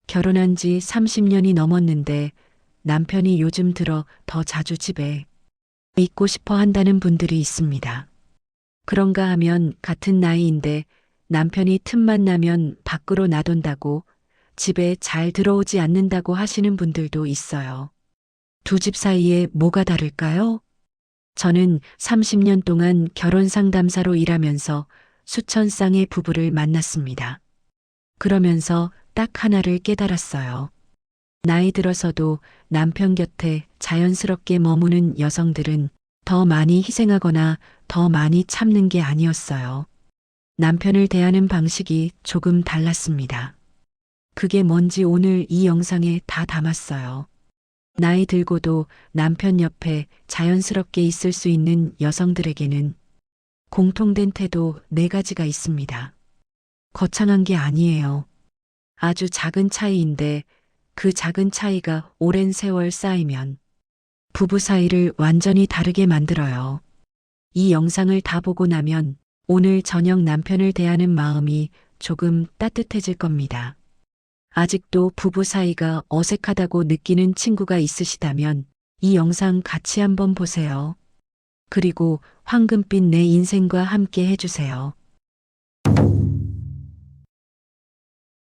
결혼한 지 30년이 넘었는데 남편이 요즘 들어 더 자주 집에 있고 싶어 한다는 분들이 있습니다. 그런가 하면 같은 나이인데 남편이 틈만 나면 밖으로 나돈다고 집에 잘 들어오지 않는다고 하시는 분들도 있어요. 두 집 사이에 뭐가 다를까요? 저는 30년 동안 결혼 상담사로 일하면서 수천 쌍의 부부를 만났습니다. 그러면서 딱 하나를 깨달았어요. 나이 들어서도 남편 곁에 자연스럽게 머무는 여성들은 더 많이 희생하거나 더 많이 참는 게 아니었어요. 남편을 대하는 방식이 조금 달랐습니다. 그게 뭔지 오늘 이 영상에 다 담았어요. 나이 들고도 남편 옆에 자연스럽게 있을 수 있는 여성들에게는 공통된 태도 4가지가 있습니다. 거창한 게 아니에요. 아주 작은 차이인데 그 작은 차이가 오랜 세월 쌓이면 부부 사이를 완전히 다르게 만들어요. 이 영상을 다 보고 나면 오늘 저녁 남편을 대하는 마음이 조금 따뜻해질 겁니다. 아직도 부부 사이가 어색하다고 느끼는 친구가 있으시다면 이 영상 같이 한번 보세요. 그리고 황금빛 내 인생과 함께 해주세요.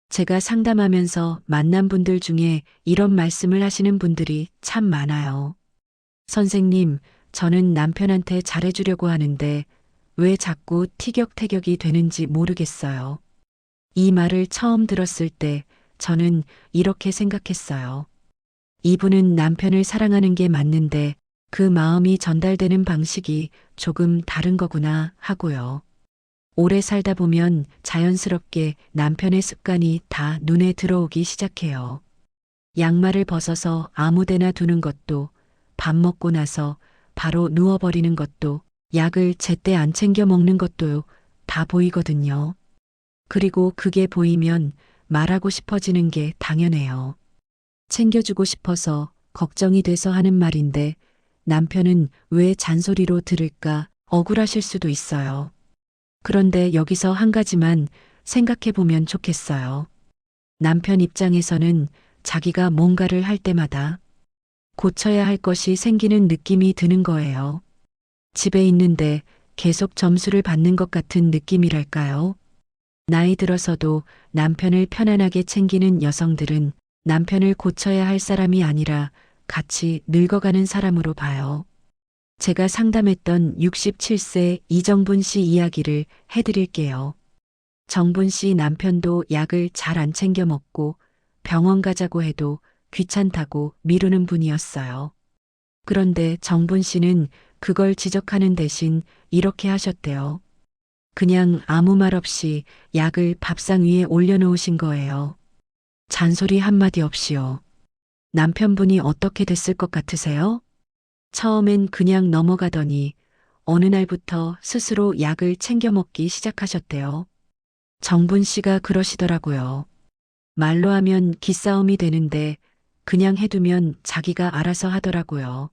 제가 상담하면서 만난 분들 중에 이런 말씀을 하시는 분들이 참 많아요. 선생님, 저는 남편한테 잘해주려고 하는데 왜 자꾸 티격태격이 되는지 모르겠어요. 이 말을 처음 들었을 때 저는 이렇게 생각했어요. 이분은 남편을 사랑하는 게 맞는데 그 마음이 전달되는 방식이 조금 다른 거구나 하고요. 오래 살다 보면 자연스럽게 남편의 습관이 다 눈에 들어오기 시작해요. 양말을 벗어서 아무 데나 두는 것도, 밥 먹고 나서 바로 누워버리는 것도, 약을 제때 안 챙겨 먹는 것도 다 보이거든요. 그리고 그게 보이면 말하고 싶어지는 게 당연해요. 챙겨주고 싶어서 걱정이 돼서 하는 말인데 남편은 왜 잔소리로 들을까 억울하실 수도 있어요. 그런데 여기서 한 가지만 생각해 보면 좋겠어요. 남편 입장에서는 자기가 뭔가를 할 때마다 고쳐야 할 것이 생기는 느낌이 드는 거예요. 집에 있는데 계속 점수를 받는 것 같은 느낌이랄까요? 나이 들어서도 남편을 편안하게 챙기는 여성들은 남편을 고쳐야 할 사람이 아니라 같이 늙어가는 사람으로 봐요. 제가 상담했던 67세 이정분 씨 이야기를 해드릴게요. 정분 씨 남편도 약을 잘 안 챙겨 먹고 병원 가자고 해도 귀찮다고 미루는 분이었어요. 그런데 정분 씨는 그걸 지적하는 대신 이렇게 하셨대요. 그냥 아무 말 없이 약을 밥상 위에 올려놓으신 거예요. 잔소리 한마디 없이요. 남편분이 어떻게 됐을 것 같으세요? 처음엔 그냥 넘어가더니 어느 날부터 스스로 약을 챙겨 먹기 시작하셨대요. 정분 씨가 그러시더라고요. 말로 하면 기싸움이 되는데 그냥 해두면 자기가 알아서 하더라고요.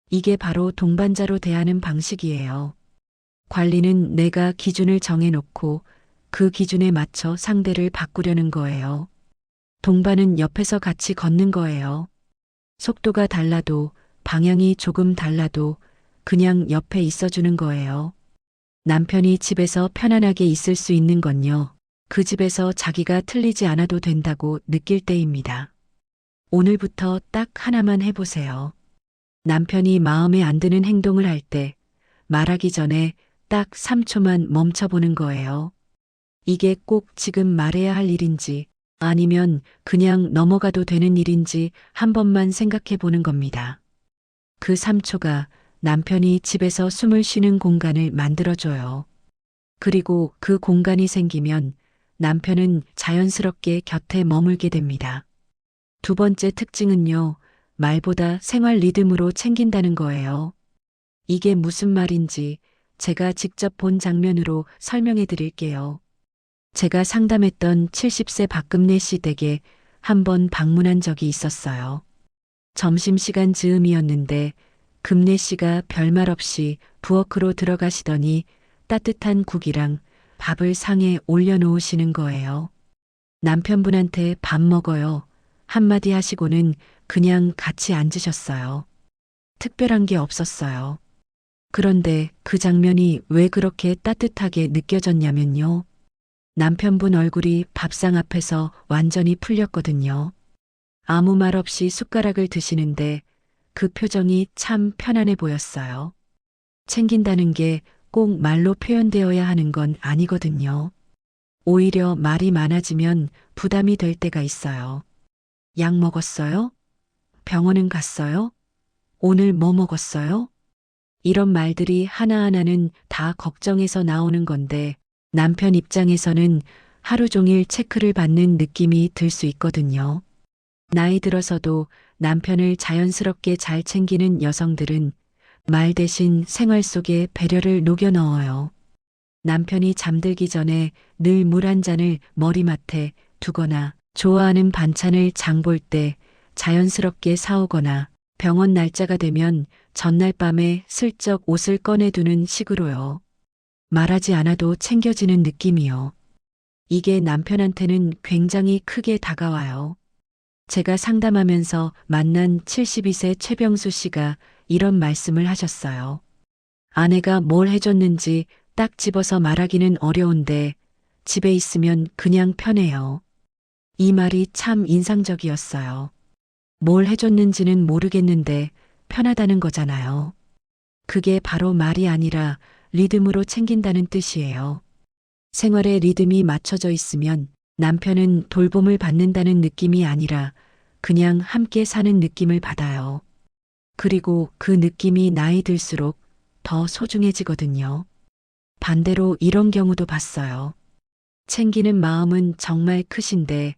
이게 바로 동반자로 대하는 방식이에요. 관리는 내가 기준을 정해놓고 그 기준에 맞춰 상대를 바꾸려는 거예요. 동반은 옆에서 같이 걷는 거예요. 속도가 달라도 방향이 조금 달라도 그냥 옆에 있어주는 거예요. 남편이 집에서 편안하게 있을 수 있는 건요. 그 집에서 자기가 틀리지 않아도 된다고 느낄 때입니다. 오늘부터 딱 하나만 해보세요. 남편이 마음에 안 드는 행동을 할 때 말하기 전에 딱 3초만 멈춰보는 거예요. 이게 꼭 지금 말해야 할 일인지 아니면 그냥 넘어가도 되는 일인지 한 번만 생각해 보는 겁니다. 그 3초가 남편이 집에서 숨을 쉬는 공간을 만들어줘요. 그리고 그 공간이 생기면 남편은 자연스럽게 곁에 머물게 됩니다. 두 번째 특징은요, 말보다 생활 리듬으로 챙긴다는 거예요. 이게 무슨 말인지 제가 직접 본 장면으로 설명해 드릴게요. 제가 상담했던 70세 박금래 씨 댁에 한번 방문한 적이 있었어요. 점심시간 즈음이었는데 금래 씨가 별말 없이 부엌으로 들어가시더니 따뜻한 국이랑 밥을 상에 올려놓으시는 거예요. 남편분한테 밥 먹어요. 한마디 하시고는 그냥 같이 앉으셨어요. 특별한 게 없었어요. 그런데 그 장면이 왜 그렇게 따뜻하게 느껴졌냐면요. 남편분 얼굴이 밥상 앞에서 완전히 풀렸거든요. 아무 말 없이 숟가락을 드시는데 그 표정이 참 편안해 보였어요. 챙긴다는 게 꼭 말로 표현되어야 하는 건 아니거든요. 오히려 말이 많아지면 부담이 될 때가 있어요. 약 먹었어요? 병원은 갔어요? 오늘 뭐 먹었어요? 이런 말들이 하나하나는 다 걱정에서 나오는 건데 남편 입장에서는 하루 종일 체크를 받는 느낌이 들 수 있거든요. 나이 들어서도 남편을 자연스럽게 잘 챙기는 여성들은 말 대신 생활 속에 배려를 녹여 넣어요. 남편이 잠들기 전에 늘 물 한 잔을 머리맡에 두거나 좋아하는 반찬을 장볼 때 자연스럽게 사오거나 병원 날짜가 되면 전날 밤에 슬쩍 옷을 꺼내두는 식으로요. 말하지 않아도 챙겨지는 느낌이요. 이게 남편한테는 굉장히 크게 다가와요. 제가 상담하면서 만난 72세 최병수 씨가 이런 말씀을 하셨어요. 아내가 뭘 해줬는지 딱 집어서 말하기는 어려운데 집에 있으면 그냥 편해요. 이 말이 참 인상적이었어요. 뭘 해줬는지는 모르겠는데 편하다는 거잖아요. 그게 바로 말이 아니라 리듬으로 챙긴다는 뜻이에요. 생활의 리듬이 맞춰져 있으면 남편은 돌봄을 받는다는 느낌이 아니라 그냥 함께 사는 느낌을 받아요. 그리고 그 느낌이 나이 들수록 더 소중해지거든요. 반대로 이런 경우도 봤어요. 챙기는 마음은 정말 크신데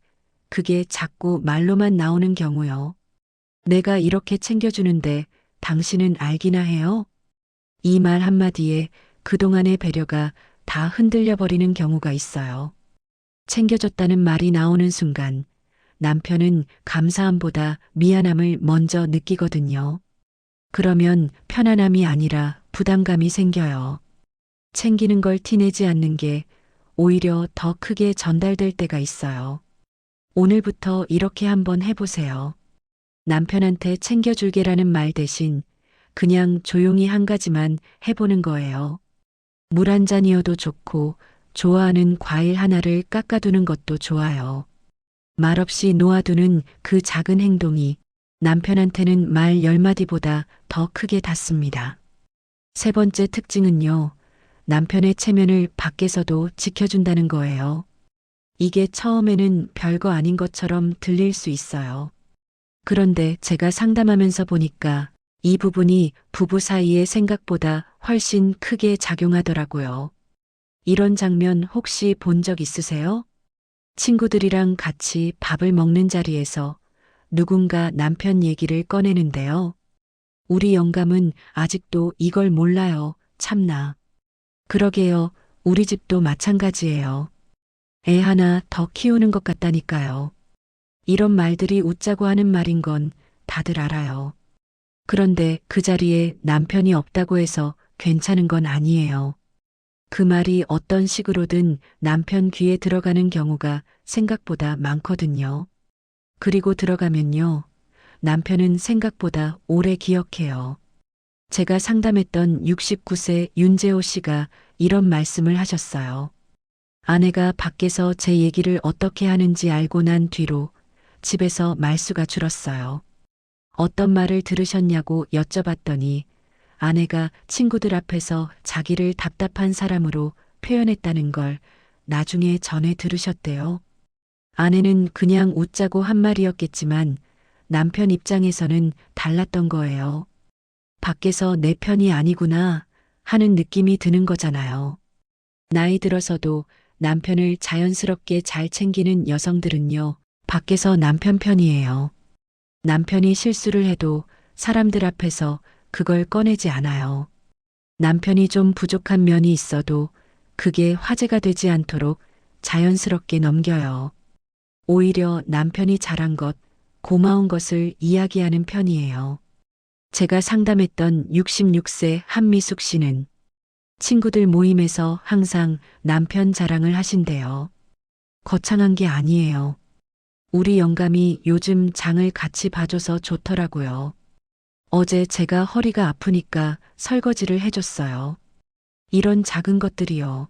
그게 자꾸 말로만 나오는 경우요. 내가 이렇게 챙겨주는데 당신은 알기나 해요? 이 말 한마디에 그동안의 배려가 다 흔들려 버리는 경우가 있어요. 챙겨줬다는 말이 나오는 순간 남편은 감사함보다 미안함을 먼저 느끼거든요. 그러면 편안함이 아니라 부담감이 생겨요. 챙기는 걸 티내지 않는 게 오히려 더 크게 전달될 때가 있어요. 오늘부터 이렇게 한번 해보세요. 남편한테 챙겨줄게라는 말 대신 그냥 조용히 한 가지만 해보는 거예요. 물 한 잔이어도 좋고 좋아하는 과일 하나를 깎아두는 것도 좋아요. 말없이 놓아두는 그 작은 행동이 남편한테는 말 10마디보다 더 크게 닿습니다. 세 번째 특징은요. 남편의 체면을 밖에서도 지켜준다는 거예요. 이게 처음에는 별거 아닌 것처럼 들릴 수 있어요. 그런데 제가 상담하면서 보니까 이 부분이 부부 사이의 생각보다 훨씬 크게 작용하더라고요. 이런 장면 혹시 본 적 있으세요? 친구들이랑 같이 밥을 먹는 자리에서 누군가 남편 얘기를 꺼내는데요. 우리 영감은 아직도 이걸 몰라요. 참나. 그러게요. 우리 집도 마찬가지예요. 애 하나 더 키우는 것 같다니까요. 이런 말들이 웃자고 하는 말인 건 다들 알아요. 그런데 그 자리에 남편이 없다고 해서 괜찮은 건 아니에요. 그 말이 어떤 식으로든 남편 귀에 들어가는 경우가 생각보다 많거든요. 그리고 들어가면요. 남편은 생각보다 오래 기억해요. 제가 상담했던 69세 윤재호 씨가 이런 말씀을 하셨어요. 아내가 밖에서 제 얘기를 어떻게 하는지 알고 난 뒤로 집에서 말수가 줄었어요. 어떤 말을 들으셨냐고 여쭤봤더니 아내가 친구들 앞에서 자기를 답답한 사람으로 표현했다는 걸 나중에 전해 들으셨대요. 아내는 그냥 웃자고 한 말이었겠지만 남편 입장에서는 달랐던 거예요. 밖에서 내 편이 아니구나 하는 느낌이 드는 거잖아요. 나이 들어서도 남편을 자연스럽게 잘 챙기는 여성들은요, 밖에서 남편 편이에요. 남편이 실수를 해도 사람들 앞에서 그걸 꺼내지 않아요. 남편이 좀 부족한 면이 있어도 그게 화제가 되지 않도록 자연스럽게 넘겨요. 오히려 남편이 잘한 것, 고마운 것을 이야기하는 편이에요. 제가 상담했던 66세 한미숙 씨는 친구들 모임에서 항상 남편 자랑을 하신대요. 거창한 게 아니에요. 우리 영감이 요즘 장을 같이 봐줘서 좋더라고요. 어제 제가 허리가 아프니까 설거지를 해줬어요. 이런 작은 것들이요.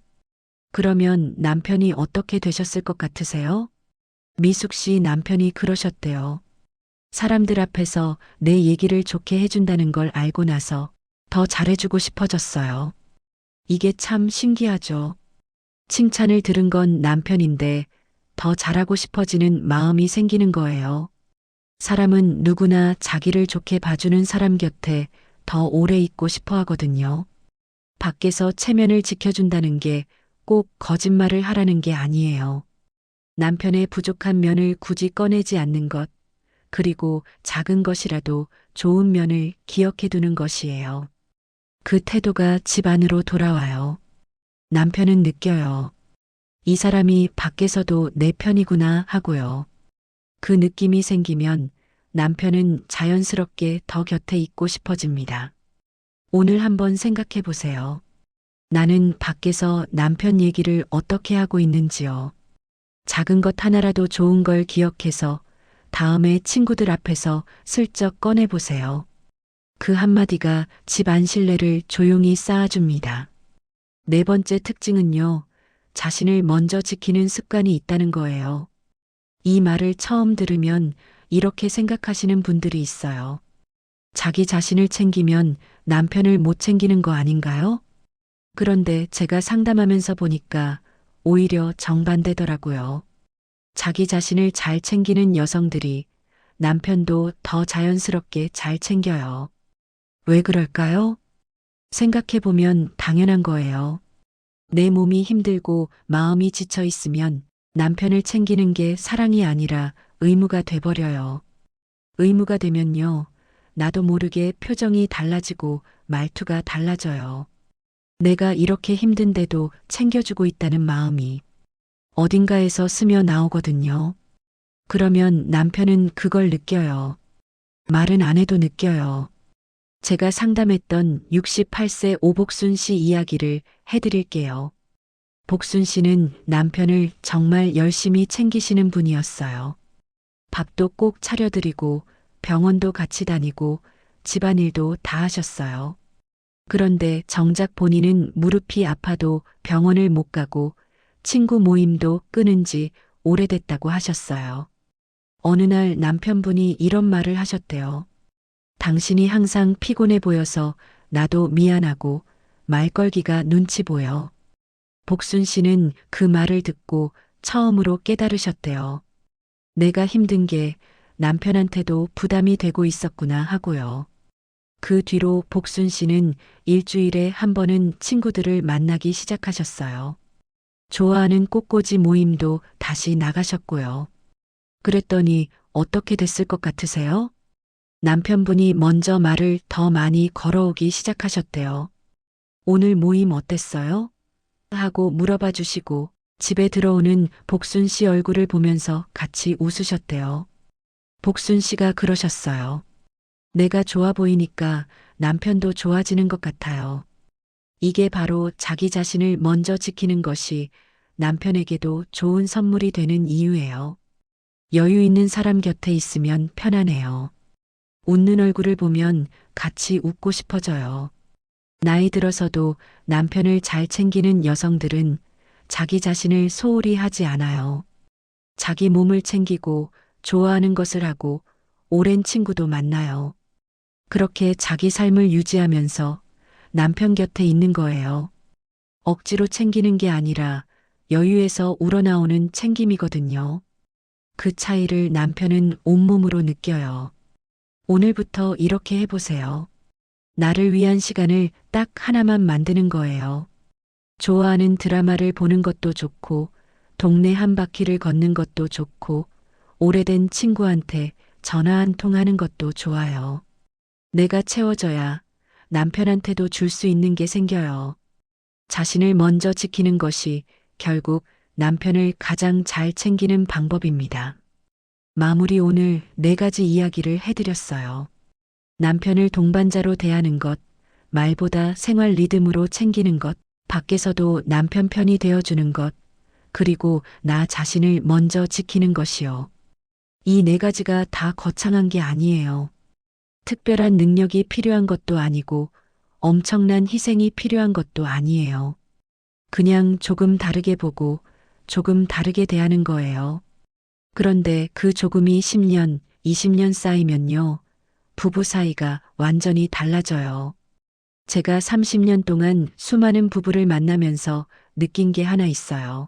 그러면 남편이 어떻게 되셨을 것 같으세요? 미숙 씨 남편이 그러셨대요. 사람들 앞에서 내 얘기를 좋게 해준다는 걸 알고 나서 더 잘해주고 싶어졌어요. 이게 참 신기하죠. 칭찬을 들은 건 남편인데 더 잘하고 싶어지는 마음이 생기는 거예요. 사람은 누구나 자기를 좋게 봐주는 사람 곁에 더 오래 있고 싶어 하거든요. 밖에서 체면을 지켜준다는 게 꼭 거짓말을 하라는 게 아니에요. 남편의 부족한 면을 굳이 꺼내지 않는 것, 그리고 작은 것이라도 좋은 면을 기억해 두는 것이에요. 그 태도가 집 안으로 돌아와요. 남편은 느껴요. 이 사람이 밖에서도 내 편이구나 하고요. 그 느낌이 생기면 남편은 자연스럽게 더 곁에 있고 싶어집니다. 오늘 한번 생각해 보세요. 나는 밖에서 남편 얘기를 어떻게 하고 있는지요. 작은 것 하나라도 좋은 걸 기억해서 다음에 친구들 앞에서 슬쩍 꺼내 보세요. 그 한마디가 집안 신뢰를 조용히 쌓아줍니다. 네 번째 특징은요, 자신을 먼저 지키는 습관이 있다는 거예요. 이 말을 처음 들으면 이렇게 생각하시는 분들이 있어요. 자기 자신을 챙기면 남편을 못 챙기는 거 아닌가요? 그런데 제가 상담하면서 보니까 오히려 정반대더라고요. 자기 자신을 잘 챙기는 여성들이 남편도 더 자연스럽게 잘 챙겨요. 왜 그럴까요? 생각해보면 당연한 거예요. 내 몸이 힘들고 마음이 지쳐 있으면 남편을 챙기는 게 사랑이 아니라 의무가 돼버려요. 의무가 되면요, 나도 모르게 표정이 달라지고 말투가 달라져요. 내가 이렇게 힘든데도 챙겨주고 있다는 마음이 어딘가에서 스며 나오거든요. 그러면 남편은 그걸 느껴요. 말은 안 해도 느껴요. 제가 상담했던 68세 오복순 씨 이야기를 해드릴게요. 복순 씨는 남편을 정말 열심히 챙기시는 분이었어요. 밥도 꼭 차려드리고 병원도 같이 다니고 집안일도 다 하셨어요. 그런데 정작 본인은 무릎이 아파도 병원을 못 가고 친구 모임도 끊은 지 오래됐다고 하셨어요. 어느 날 남편분이 이런 말을 하셨대요. 당신이 항상 피곤해 보여서 나도 미안하고 말걸기가 눈치 보여. 복순 씨는 그 말을 듣고 처음으로 깨달으셨대요. 내가 힘든 게 남편한테도 부담이 되고 있었구나 하고요. 그 뒤로 복순 씨는 일주일에 한 번은 친구들을 만나기 시작하셨어요. 좋아하는 꽃꽂이 모임도 다시 나가셨고요. 그랬더니 어떻게 됐을 것 같으세요? 남편분이 먼저 말을 더 많이 걸어오기 시작하셨대요. 오늘 모임 어땠어요? 하고 물어봐 주시고 집에 들어오는 복순 씨 얼굴을 보면서 같이 웃으셨대요. 복순 씨가 그러셨어요. 내가 좋아 보이니까 남편도 좋아지는 것 같아요. 이게 바로 자기 자신을 먼저 지키는 것이 남편에게도 좋은 선물이 되는 이유예요. 여유 있는 사람 곁에 있으면 편안해요. 웃는 얼굴을 보면 같이 웃고 싶어져요. 나이 들어서도 남편을 잘 챙기는 여성들은 자기 자신을 소홀히 하지 않아요. 자기 몸을 챙기고 좋아하는 것을 하고 오랜 친구도 만나요. 그렇게 자기 삶을 유지하면서 남편 곁에 있는 거예요. 억지로 챙기는 게 아니라 여유에서 우러나오는 챙김이거든요. 그 차이를 남편은 온몸으로 느껴요. 오늘부터 이렇게 해보세요. 나를 위한 시간을 딱 하나만 만드는 거예요. 좋아하는 드라마를 보는 것도 좋고, 동네 한 바퀴를 걷는 것도 좋고, 오래된 친구한테 전화 한 통 하는 것도 좋아요. 내가 채워져야 남편한테도 줄 수 있는 게 생겨요. 자신을 먼저 지키는 것이 결국 남편을 가장 잘 챙기는 방법입니다. 마무리 오늘 4가지 이야기를 해드렸어요. 남편을 동반자로 대하는 것, 말보다 생활 리듬으로 챙기는 것, 밖에서도 남편 편이 되어주는 것, 그리고 나 자신을 먼저 지키는 것이요. 이 네 가지가 다 거창한 게 아니에요. 특별한 능력이 필요한 것도 아니고 엄청난 희생이 필요한 것도 아니에요. 그냥 조금 다르게 보고 조금 다르게 대하는 거예요. 그런데 그 조금이 10년, 20년 쌓이면요. 부부 사이가 완전히 달라져요. 제가 30년 동안 수많은 부부를 만나면서 느낀 게 하나 있어요.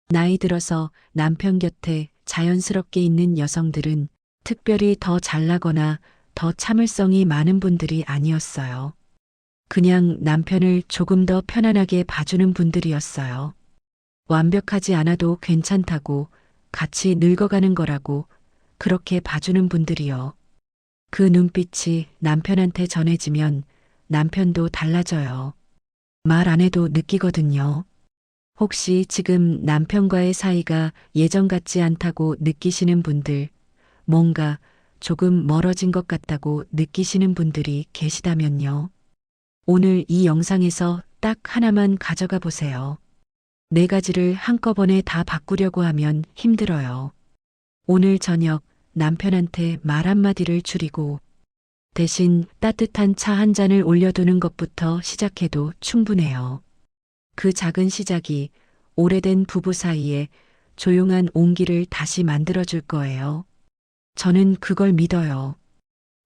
나이 들어서 남편 곁에 자연스럽게 있는 여성들은 특별히 더 잘나거나 더 참을성이 많은 분들이 아니었어요. 그냥 남편을 조금 더 편안하게 봐주는 분들이었어요. 완벽하지 않아도 괜찮다고, 같이 늙어가는 거라고 그렇게 봐주는 분들이요. 그 눈빛이 남편한테 전해지면 남편도 달라져요. 말 안 해도 느끼거든요. 혹시 지금 남편과의 사이가 예전 같지 않다고 느끼시는 분들, 뭔가 조금 멀어진 것 같다고 느끼시는 분들이 계시다면요. 오늘 이 영상에서 딱 하나만 가져가 보세요. 네 가지를 한꺼번에 다 바꾸려고 하면 힘들어요. 오늘 저녁 남편한테 말 한마디를 줄이고 대신 따뜻한 차 한 잔을 올려두는 것부터 시작해도 충분해요. 그 작은 시작이 오래된 부부 사이에 조용한 온기를 다시 만들어줄 거예요. 저는 그걸 믿어요.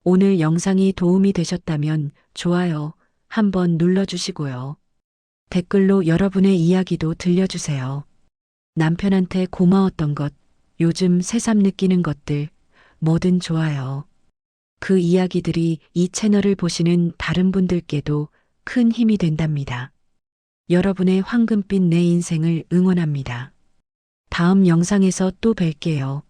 오늘 영상이 도움이 되셨다면 좋아요 한번 눌러주시고요. 댓글로 여러분의 이야기도 들려주세요. 남편한테 고마웠던 것, 요즘 새삼 느끼는 것들, 뭐든 좋아요. 그 이야기들이 이 채널을 보시는 다른 분들께도 큰 힘이 된답니다. 여러분의 황금빛 내 인생을 응원합니다. 다음 영상에서 또 뵐게요.